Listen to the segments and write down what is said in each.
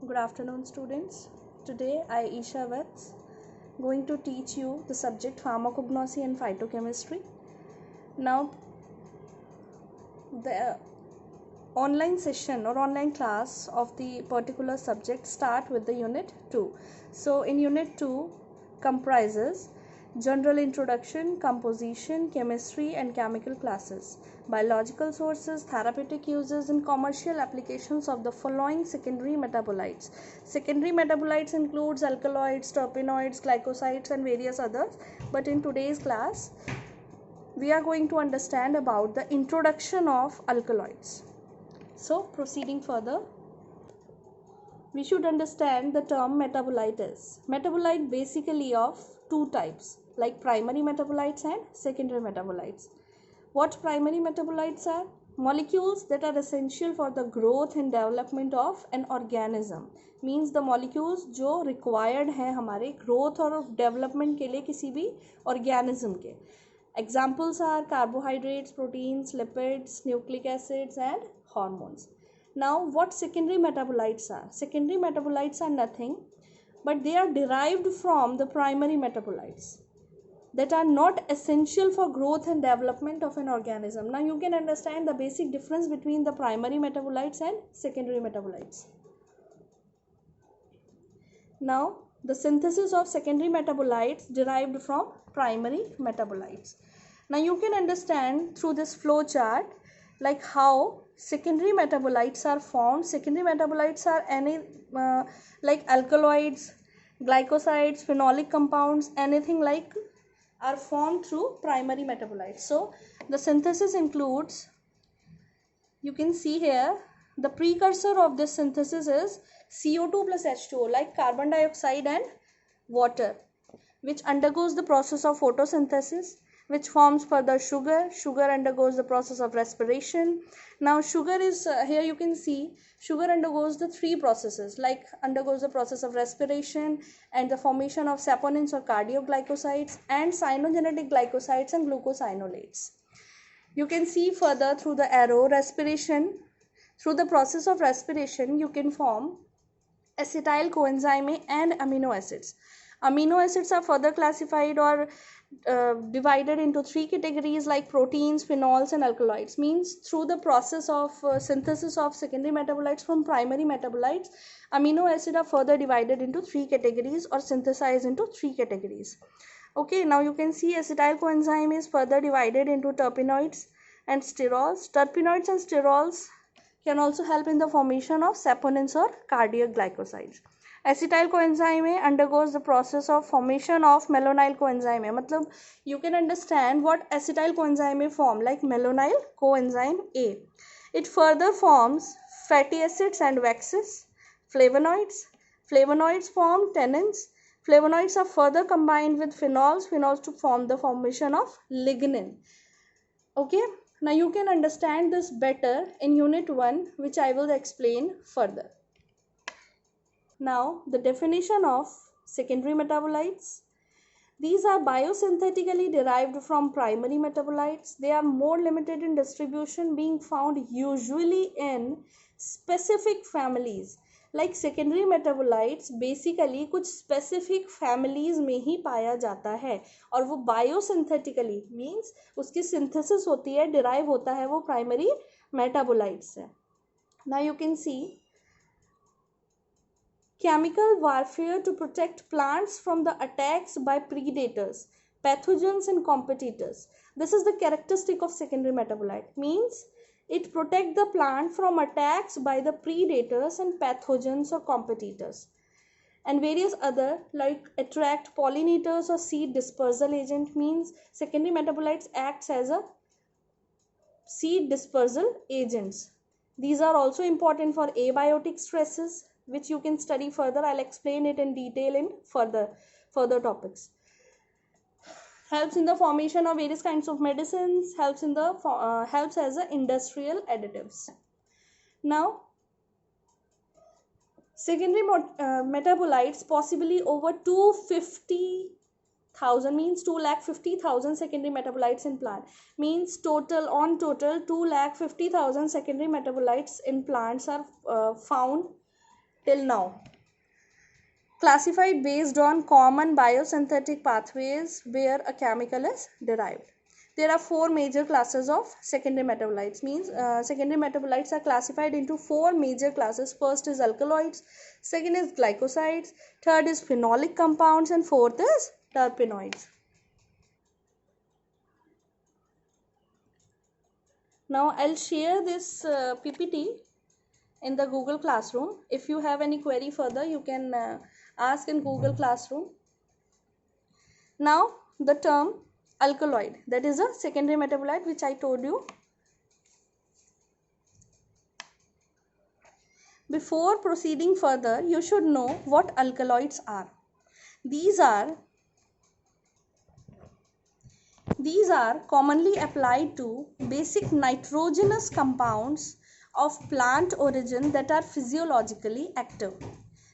Good afternoon, students. Today I, Isha Vats, going to teach you the subject pharmacognosy and phytochemistry. Now, the online session or online class of the particular subject start with the unit 2. So, in unit 2 comprises general introduction, composition, chemistry and chemical classes, biological sources, therapeutic uses and commercial applications of the following secondary metabolites. Secondary metabolites includes alkaloids, terpenoids, glycosides and various others, but in today's class we are going to understand about the introduction of alkaloids. So proceeding further, we should understand the term metabolite is. Metabolite basically of two types, like primary metabolites and secondary metabolites. What primary metabolites are? Molecules that are essential for the growth and development of an organism. Means the molecules जो required हैं हमारे growth और development के लिए किसी भी organism के. Examples are carbohydrates, proteins, lipids, nucleic acids and hormones. Now what secondary metabolites are? Secondary metabolites are nothing but they are derived from the primary metabolites that are not essential for growth and development of an organism. Now you can understand the basic difference between the primary metabolites and secondary metabolites. Now the synthesis of secondary metabolites derived from primary metabolites. Now you can understand through this flow chart like how secondary metabolites are formed. Secondary metabolites are any like alkaloids, glycosides, phenolic compounds, anything like are formed through primary metabolites. So the synthesis includes, you can see here, the precursor of this synthesis is CO2 plus H2O, like carbon dioxide and water, which undergoes the process of photosynthesis, which forms further sugar. Sugar undergoes the process of respiration. Now sugar is here you can see sugar undergoes the three processes, like undergoes the process of respiration and the formation of saponins or cardioglycosides and cyanogenetic glycosides and glucosinolates. You can see further through the arrow respiration. Through the process of respiration you can form acetyl coenzyme A and amino acids. Amino acids are further classified or divided into three categories like proteins, phenols and alkaloids. Means through the process of synthesis of secondary metabolites from primary metabolites, amino acids are further divided into three categories or synthesized into three categories. Okay, now you can see acetyl coenzyme is further divided into terpenoids and sterols. Terpenoids and sterols can also help in the formation of saponins or cardiac glycosides. Acetyl coenzyme A undergoes the process of formation of malonyl coenzyme A. मतलब you can understand what acetyl coenzyme A form, like malonyl coenzyme A. It further forms fatty acids and waxes, flavonoids. Flavonoids form tannins. Flavonoids are further combined with phenols to form the formation of lignin. Okay, now you can understand this better in unit 1, which I will explain further. Now the definition of secondary metabolites. These are biosynthetically derived from primary metabolites. They are more limited in distribution, being found usually in specific families. Like secondary metabolites basically कुछ specific families में ही पाया जाता है और वो biosynthetically means उसकी synthesis होती है, derive होता है वो primary metabolites से. Now you can see chemical warfare to protect plants from the attacks by predators, pathogens and competitors. This is the characteristic of secondary metabolite. Means it protects the plant from attacks by the predators and pathogens or competitors. And various other like attract pollinators or seed dispersal agent. Means secondary metabolites acts as a seed dispersal agents. These are also important for abiotic stresses, which you can study further. I'll explain it in detail in further topics. Helps in the formation of various kinds of medicines, helps as a industrial additives. Now secondary metabolites, possibly over 250,000, means 250,000 secondary metabolites in plant. Means total 250,000 secondary metabolites in plants are found till now, classified based on common biosynthetic pathways where a chemical is derived. There are four major classes of secondary metabolites. Means secondary metabolites are classified into four major classes. First is alkaloids, second is glycosides, third is phenolic compounds, and fourth is terpenoids. Now I'll share this PPT in the Google Classroom. If you have any query further, you can ask in Google Classroom. Now the term alkaloid, that is a secondary metabolite which I told you. Before proceeding further, you should know what alkaloids are. These are commonly applied to basic nitrogenous compounds of plant origin that are physiologically active.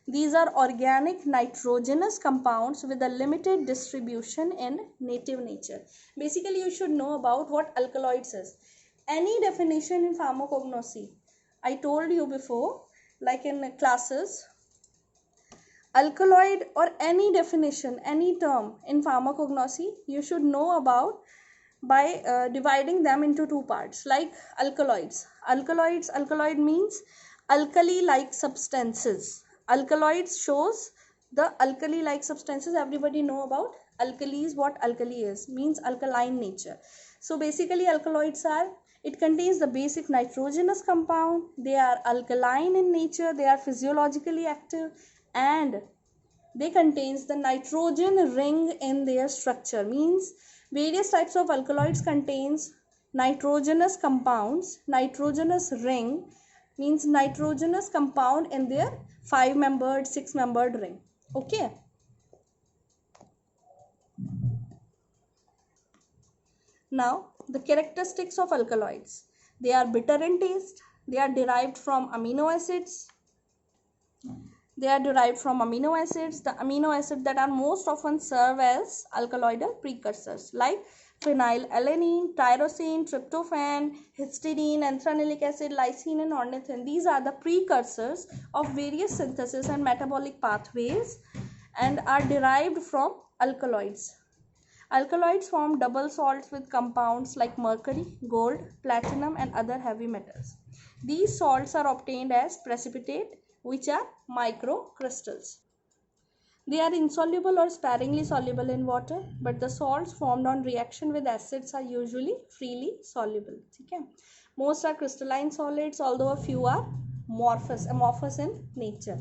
These are organic nitrogenous compounds with a limited distribution in native nature. Basically, you should know about what alkaloids is. Any definition in pharmacognosy, I told you before, like in classes, alkaloid or any definition, any term in pharmacognosy, you should know about by dividing them into two parts. Like alkaloids. Alkaloid means alkali-like substances. Alkaloids shows the alkali-like substances. Everybody know about alkalis. What alkali is? Means alkaline nature. So basically alkaloids are, it contains the basic nitrogenous compound. They are alkaline in nature. They are physiologically active and they contains the nitrogen ring in their structure. Means various types of alkaloids contains nitrogenous compounds. Nitrogenous ring means nitrogenous compound in their 5-membered, 6-membered ring. Okay. Now the characteristics of alkaloids. They are bitter in taste. They are derived from amino acids. The amino acids that are most often serve as alkaloidal precursors like phenylalanine, tyrosine, tryptophan, histidine, anthranilic acid, lysine and ornithine. These are the precursors of various synthesis and metabolic pathways and are derived from alkaloids. Alkaloids form double salts with compounds like mercury, gold, platinum and other heavy metals. These salts are obtained as precipitate, which are microcrystals. They are insoluble or sparingly soluble in water, but the salts formed on reaction with acids are usually freely soluble. Okay? Most are crystalline solids, although a few are amorphous in nature.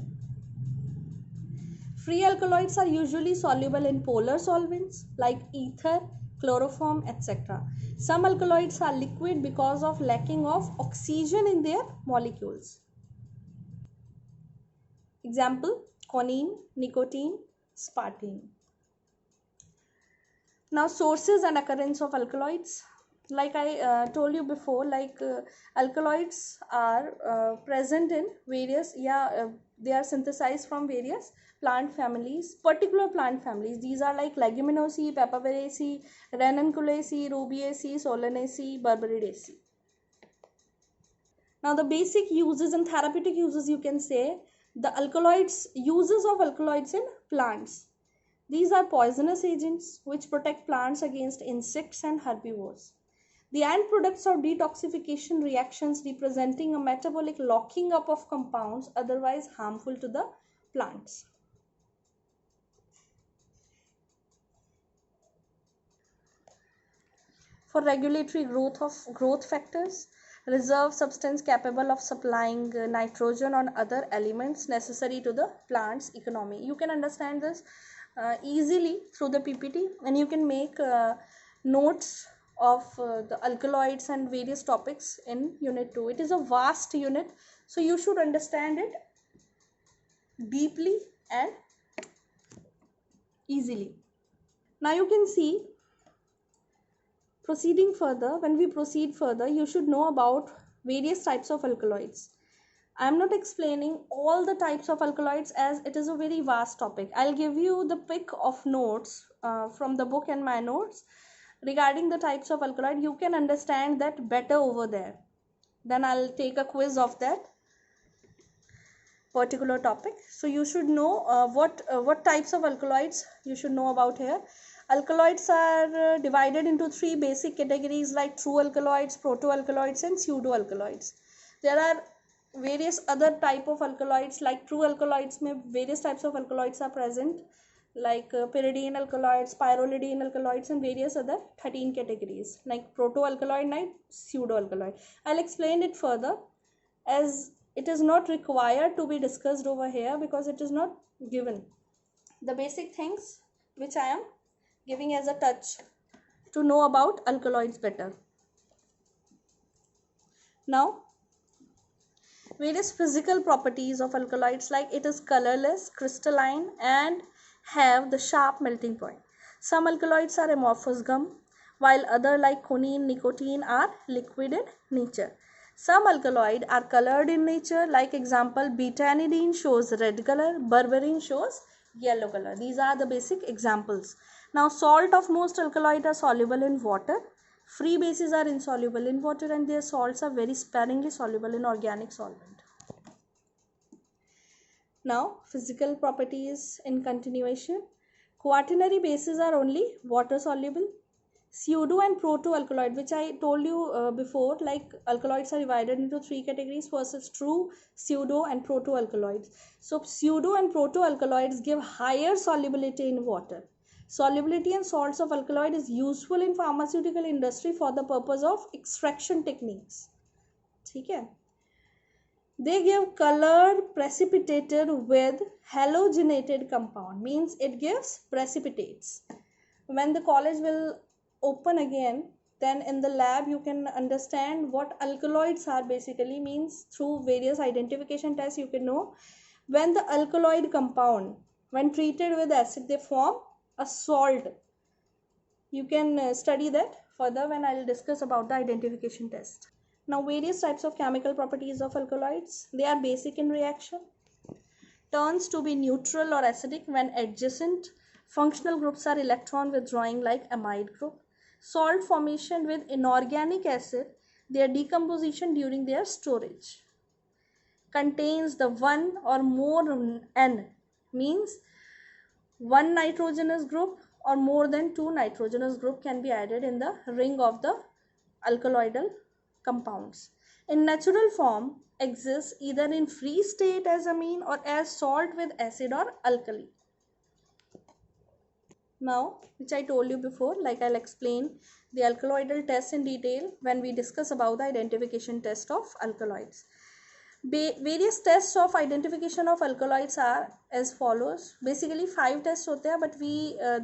Free alkaloids are usually soluble in polar solvents like ether, chloroform, etc. Some alkaloids are liquid because of lacking of oxygen in their molecules. Example, conine, nicotine, spartine. Now sources and occurrence of alkaloids. Like I told you before, alkaloids are present in various, they are synthesized from various plant families, particular plant families. These are like Leguminosae, Papaver, Ranunculaceae, Rubiaceae, Solanaceae, Berberidaceae. Now the basic uses and therapeutic uses, you can say, the uses of alkaloids in plants. These are poisonous agents which protect plants against insects and herbivores. The end products of detoxification reactions representing a metabolic locking up of compounds otherwise harmful to the plants. For regulatory growth factors, reserve substance capable of supplying nitrogen or other elements necessary to the plant's economy. You can understand this easily through the PPT, and you can make notes of the alkaloids and various topics in unit 2. It is a vast unit, so you should understand it deeply and easily. Now you can see, when we proceed further, you should know about various types of alkaloids. I am not explaining all the types of alkaloids as it is a very vast topic. I'll give you the pick of notes from the book and my notes regarding the types of alkaloid. You can understand that better over there. Then I'll take a quiz of that. particular topic. So you should know what types of alkaloids you should know about here. Alkaloids are divided into three basic categories like true alkaloids, proto-alkaloids and pseudo-alkaloids. There are various other type of alkaloids like true alkaloids में various types of alkaloids are present like pyridine alkaloids, pyrrolidine alkaloids and various other 13 categories like proto-alkaloid and pseudo-alkaloid. I'll explain it further as it is not required to be discussed over here because it is not given. The basic things which I am giving as a touch to know about alkaloids better. Now, various physical properties of alkaloids like it is colorless, crystalline and have the sharp melting point. Some alkaloids are amorphous gum while other like quinine, nicotine are liquid in nature. Some alkaloid are colored in nature like example betanidine shows red color, berberine shows yellow color. These are the basic examples. Now salt of most alkaloid are soluble in water. Free bases are insoluble in water and their salts are very sparingly soluble in organic solvent. Now physical properties in continuation. Quaternary bases are only water soluble. Pseudo and proto-alkaloid, which I told you before, like alkaloids are divided into three categories. First is true, pseudo and proto-alkaloids. So pseudo and proto-alkaloids give higher solubility in water. Solubility in salts of alkaloid is useful in pharmaceutical industry for the purpose of extraction techniques. ठीक है? They give colored precipitated with halogenated compound, means it gives precipitates. When the college will open again, then in the lab you can understand what alkaloids are basically, means through various identification tests you can know when the alkaloid compound when treated with acid they form a salt. You can study that further when I will discuss about the identification test. Now various types of chemical properties of alkaloids. They are basic in reaction, turns to be neutral or acidic when adjacent functional groups are electron withdrawing like amide group. Salt formation with inorganic acid, their decomposition during their storage. Contains the one or more N, means one nitrogenous group or more than two nitrogenous group can be added in the ring of the alkaloidal compounds. In natural form exists either in free state as amine or as salt with acid or alkali. Now, which I told you before, like I'll explain the alkaloidal test in detail when we discuss about the identification test of alkaloids. Various tests of identification of alkaloids are as follows. Basically 5 tests होते हैं, but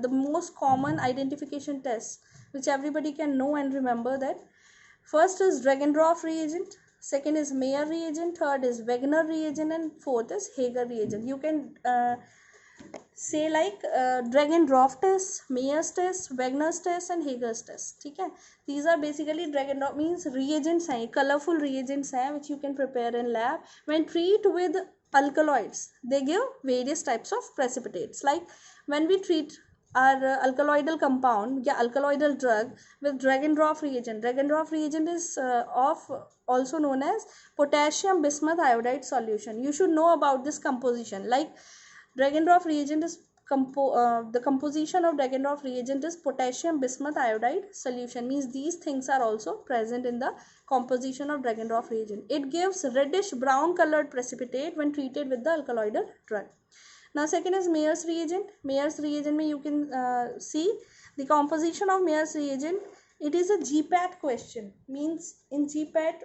the most common identification tests which everybody can know and remember that. First is Dragendorf reagent, second is Mayer reagent, third is Wegener reagent and fourth is Hager reagent. You can say like Dragendorf test, Mayer's test, Wegener's test and Hager's test. ठीक है? These are basically Dragendorf means reagents हैं, colorful reagents हैं which you can prepare in lab. When treat with alkaloids, they give various types of precipitates. Like when we treat our alkaloidal compound या alkaloidal drug with Dragendorf reagent is also known as potassium bismuth iodide solution. You should know about this composition. Like Dragendorf reagent is the composition of Dragendorf reagent is potassium bismuth iodide solution, means these things are also present in the composition of Dragendorf reagent. It gives reddish brown colored precipitate when treated with the alkaloidal drug. Now second is Mayer's reagent. Mayer's reagent mein you can see the composition of Mayer's reagent. It is a GPAT question, means in GPAT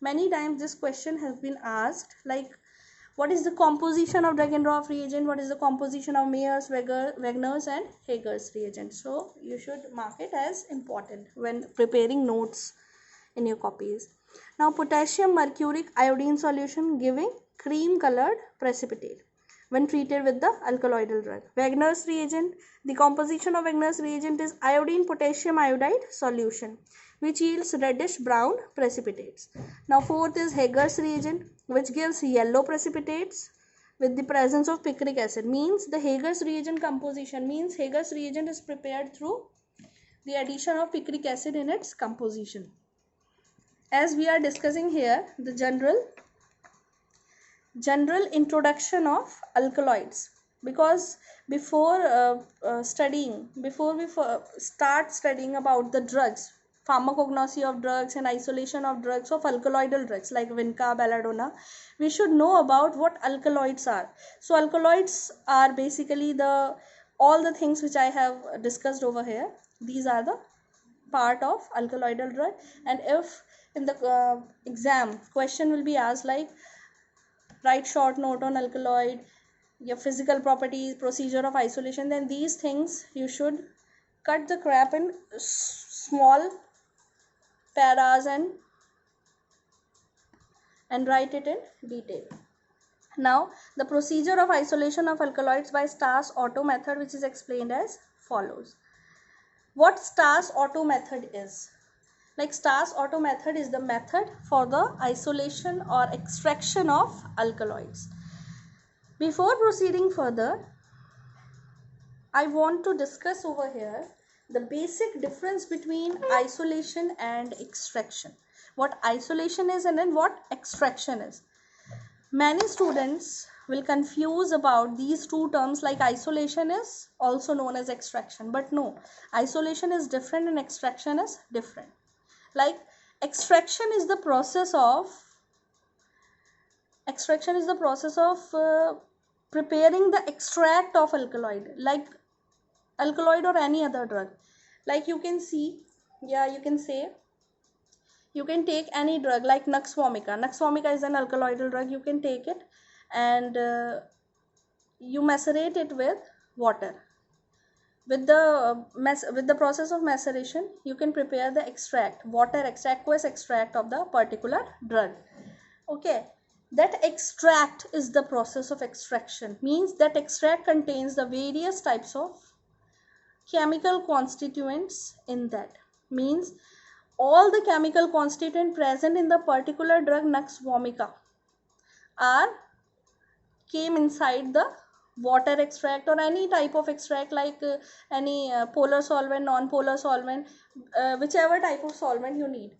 many times this question has been asked, like what is the composition of Dragendorf reagent, what is the composition of Mayer's, Wegener's and Hager's reagent. So you should mark it as important when preparing notes in your copies. Now potassium mercuric iodine solution giving cream colored precipitate when treated with the alkaloidal drug. Wegener's reagent, the composition of Wegener's reagent is iodine potassium iodide solution which yields reddish brown precipitates. Now fourth is Hager's reagent which gives yellow precipitates with the presence of picric acid, means the Hager's reagent composition means Hager's reagent is prepared through the addition of picric acid in its composition. As we are discussing here the general introduction of alkaloids, because before we start studying about the drugs, pharmacognosy of drugs and isolation of drugs, of alkaloidal drugs like Vinca, belladonna, we should know about what alkaloids are. So alkaloids are basically all the things which I have discussed over here. These are the part of alkaloidal drug. And if in the exam question will be asked like write short note on alkaloid, your physical properties, procedure of isolation, then these things you should cut the crap in small paras and write it in detail. Now the procedure of isolation of alkaloids by Stas-Otto method, which is explained as follows. What Stas-Otto method is? Like Stas-Otto method is the method for the isolation or extraction of alkaloids. Before proceeding further, I want to discuss over here the basic difference between isolation and extraction. What isolation is and then what extraction is. Many students will confuse about these two terms, like isolation is also known as extraction, but no, isolation is different and extraction is different. Like extraction is the process of preparing the extract of alkaloid, like alkaloid or any other drug. Like you can see, you can say, you can take any drug like Nux vomica. Nux vomica is an alkaloidal drug. You can take it and you macerate it with water. With the process of maceration, you can prepare the extract, aqueous extract of the particular drug. Okay, that extract is the process of extraction. Means that extract contains the various types of chemical constituents in that. Means all the chemical constituent present in the particular drug Nux vomica came inside the water extract or any type of extract, like any polar solvent, non-polar solvent, whichever type of solvent you need.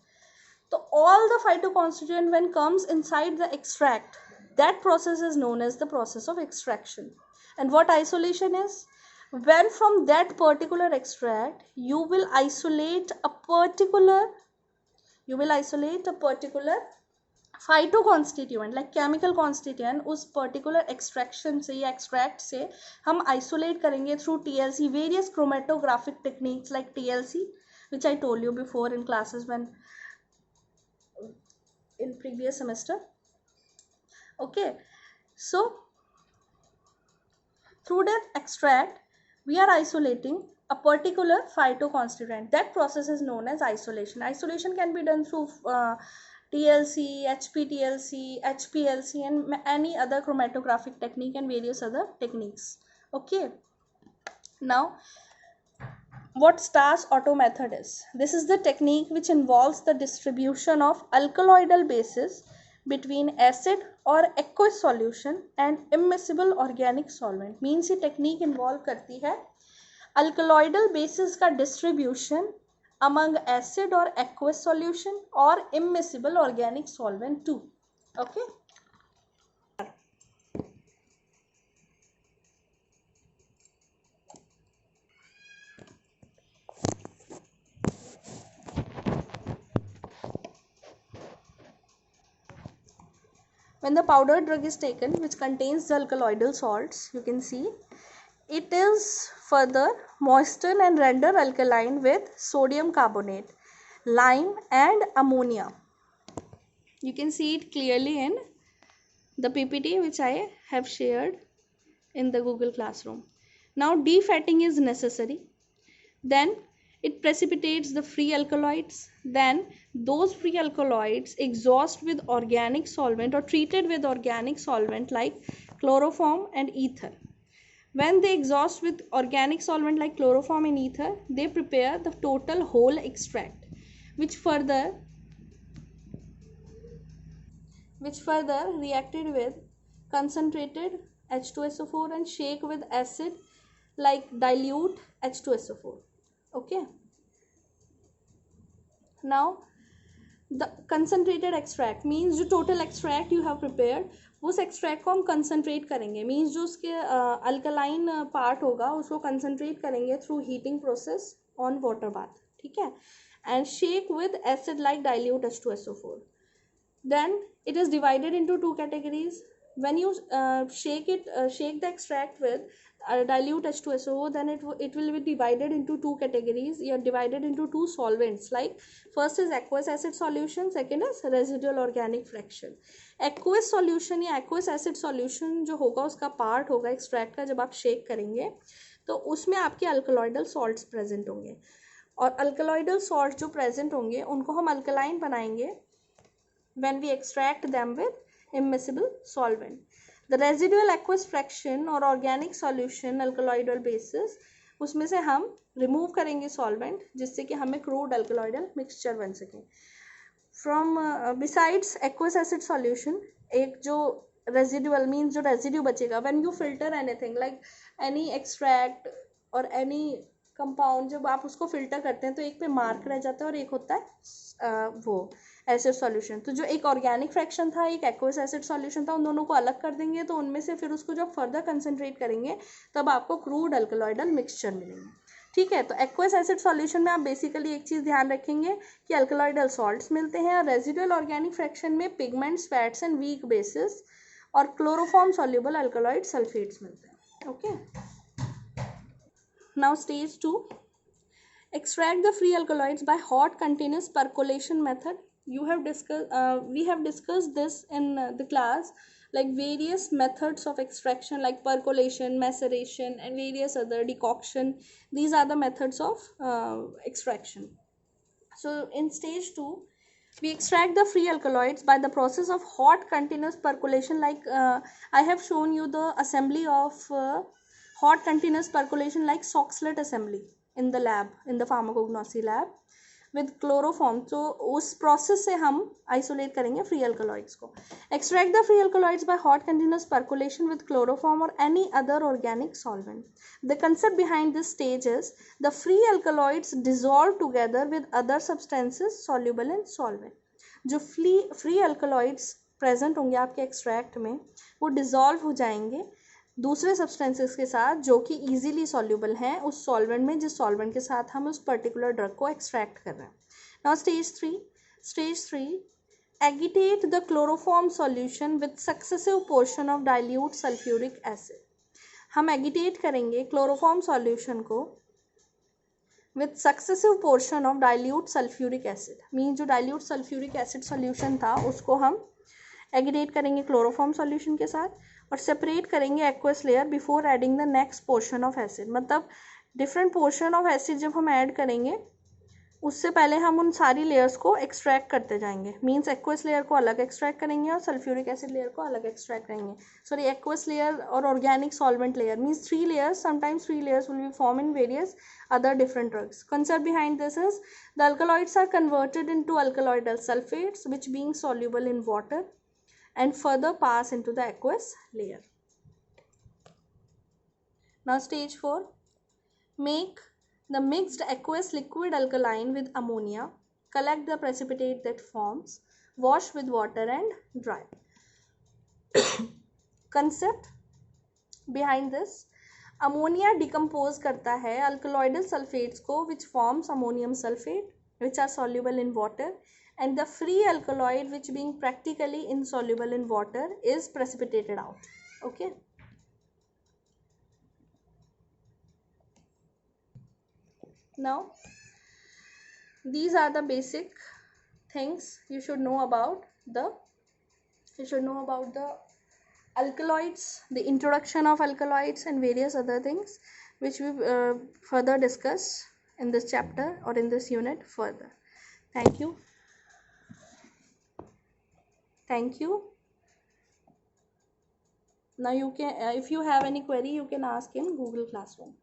So all the phytoconstituent when comes inside the extract, that process is known as the process of extraction. And what isolation is? When from that particular extract you will isolate a particular phytoconstituent, like chemical constituent, उस particular extraction से या extract से हम isolate करेंगे through TLC, various chromatographic techniques like TLC, which I told you before in classes when in previous semester. Okay, so through that extract we are isolating a particular phytoconstituent. That process is known as isolation. Isolation can be done through TLC, HPTLC, HPLC and any other chromatographic technique and various other techniques. Okay, now what Stas-Otto method is? This is the technique which involves the distribution of alkaloidal bases between acid or aqueous solution and immiscible organic solvent. Means ये technique involve करती है alkaloidal bases का distribution among acid or aqueous solution or immiscible organic solvent too. Okay. When the powdered drug is taken, which contains the alkaloidal salts, you can see it is further moisten and render alkaline with sodium carbonate, lime and ammonia. You can see it clearly in the PPT which I have shared in the Google Classroom. Now defatting is necessary. Then it precipitates the free alkaloids. Then those free alkaloids exhaust with organic solvent or treated with organic solvent like chloroform and ether. When they exhaust with organic solvent like chloroform and ether, they prepare the total whole extract, which further reacted with concentrated H2SO4 and shake with acid like dilute H2SO4. Okay. Now the concentrated extract means the total extract you have prepared. उस extract को हम concentrate करेंगे, means जो उसके alkaline part होगा उसको concentrate करेंगे through heating process on water bath, ठीक है, and shake with acid like dilute H2SO4. Then it is divided into two categories. When you shake the extract with dilute H2SO, then it will be divided into two categories. You are divided into two solvents. Like first is aqueous acid solution, second is residual organic fraction. Aqueous solution या aqueous acid solution जो होगा उसका part होगा extract का, जब आप shake करेंगे तो उसमें आपके alkaloidal salts present होंगे, और alkaloidal salts जो present होंगे उनको हम alkaline बनाएंगे when we extract them with immiscible solvent. The residual aqueous fraction or organic solution alkaloidal basis, उसमें से हम remove करेंगे solvent जिससे कि हमें crude alkaloidal mixture बन सके. From besides aqueous acid solution, एक जो residual means जो residue बचेगा, when you filter anything like any extract or any compound, जब आप उसको फिल्टर करते हैं तो एक पे मार्क रह जाता है और एक होता है वो एसिड सॉल्यूशन. तो जो एक ऑर्गेनिक फ्रैक्शन था, एक एक्वस एसिड सॉल्यूशन था, उन दोनों को अलग कर देंगे, तो उनमें से फिर उसको जब फर्दर कंसनट्रेट करेंगे तब आपको क्रूड अल्कलॉइडल मिक्सचर मिलेंगे, ठीक है. तो एक्वस एसिड सॉल्यूशन में आप बेसिकली एक चीज़ ध्यान रखेंगे कि अल्कलॉइडल सॉल्ट्स मिलते हैं, और रेजिडुअल ऑर्गेनिक फ्रैक्शन में pigments, fats and weak bases और क्लोरोफॉर्म सॉल्युबल अल्कलॉइड सल्फेट्स मिलते हैं, okay. Now stage 2, extract the free alkaloids by hot continuous percolation method. We have discussed this in the class, like various methods of extraction like percolation, maceration and various other decoction. These are the methods of extraction. So in stage 2, we extract the free alkaloids by the process of hot continuous percolation, like I have shown you the assembly of hot continuous percolation like Soxhlet assembly in the lab, in the pharmacognosy lab with chloroform. तो उस process से हम isolate करेंगे free alkaloids को. Extract the free alkaloids by hot continuous percolation with chloroform or any other organic solvent. The concept behind this stage is the free alkaloids dissolve together with other substances soluble in solvent. जो free alkaloids present होंगे आपके extract में वो dissolve हो जाएंगे दूसरे substances के साथ जो कि इजीली सॉल्यूबल हैं उस सॉल्वेंट में, जिस सॉल्वेंट के साथ हम उस पर्टिकुलर ड्रग को एक्सट्रैक्ट कर रहे हैं. Now stage 3, agitate the chloroform solution with successive portion of dilute sulphuric acid. हम एगिटेट करेंगे क्लोरोफॉर्म सॉल्यूशन को with successive portion of dilute sulphuric acid, mean जो डाइल्यूट सल्फ्यूरिक एसिड सॉल्यूशन था उसको हम एगिटेट करेंगे क्लोरोफॉर्म सॉल्यूशन के साथ और सेपरेट करेंगे aqueous layer before adding the next portion of acid. मतलब डिफरेंट पोर्शन ऑफ एसिड जब हम ऐड करेंगे उससे पहले हम उन सारी लेयर्स को एक्सट्रैक्ट करते जाएंगे, मीन्स एक्वस लेयर को अलग एक्सट्रैक्ट करेंगे और सल्फ्यूरिक एसिड लेयर को अलग एक्सट्रैक्ट करेंगे. सॉरी, एक्वस लेयर और organic solvent layer means 3 layers. Sometimes 3 layers will be formed in various other different drugs. Concept behind this is the alkaloids are converted into alkaloidal sulfates which being soluble in water and further pass into the aqueous layer. Now stage 4, make the mixed aqueous liquid alkaline with ammonia, collect the precipitate that forms, wash with water and dry. Concept behind this, ammonia decompose करता है alkaloidal sulfates को which forms ammonium sulfate which are soluble in water, and the free alkaloid which being practically insoluble in water is precipitated out. Okay. Now these are the basic things you should know about the alkaloids, the introduction of alkaloids and various other things which we further discuss in this chapter or in this unit further. Thank you. Now you can if you have any query you can ask in Google Classroom.